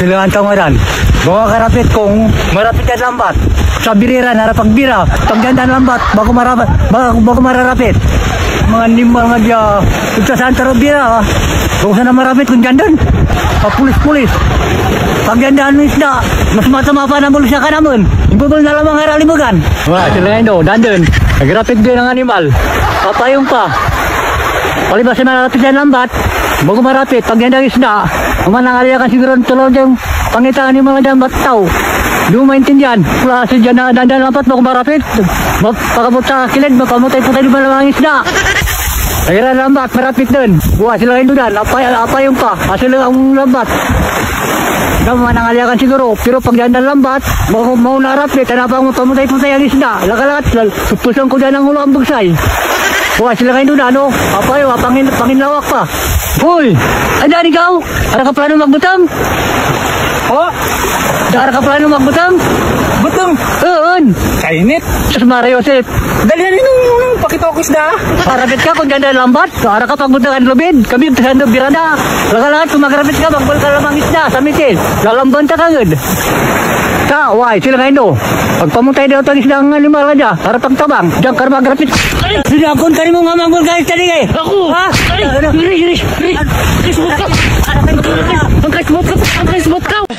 Sila ang tangaran. Bawa karapit kung marapit ka lambat. Sa biriran, harap pagbira. Pagdandan lambat, bago mararapit. Mga nimba nga diya. Saan taro bira. Kung sana marapit kung dandan. Pulis-pulis. Pagdandan mo isda. Mas matama pa na bulusya ka naman. Ibubul na lamang haralimugan. Wala, sila nga ito. Dandan. Nagrapit din ang animal. Papayong pa. Palibas na marapit yan lambat. Bago marapit, pagdandan isda. Manangaliakan siguro tulong yung pangitaan yung mga dambat tao. Di mo maintindihan. Klase dyan na dandan lambat bago marapit. Pagkabot sa kilid, mapamutay-putay di ba lamang isda. Kaya lambat, marapit din. Buwa sila kayo doon. Apayong pa. Asila ang lambat. Manangaliakan siguro. Pero pag dandan lambat, mau narapit. Tanapang mapamutay-putay ang isda. Lakalakad. Pusang ko dyan ang ulo ang bagsay. Buwa sila kayo doon. Ano? Apayo, panginlawak pa. Hoy! Andaan ikaw? Ara ka plano magbutang? Oh? Ara ka plano magbutang? Butang? Oon! Kainit? Sus Mario Joseph! Dalihan nung pakitokis na. Parapit ka kung ganda lambat. Ara ka pagbutangan lubid. Kami sa birada. Laga-lagat kung magrapit ka, magbal ka lamang isda sa mitin. Lalamban ta kagad. Why? Sila ngayon do. Pagpamutay daw ito isda ang animal ka dyan. Para pagtabang. Diyan ka magrapit. Sinakon ka rin mo nga magbal ka isda rin eh. Ako! Ha? Rish! Ang kasmot ka!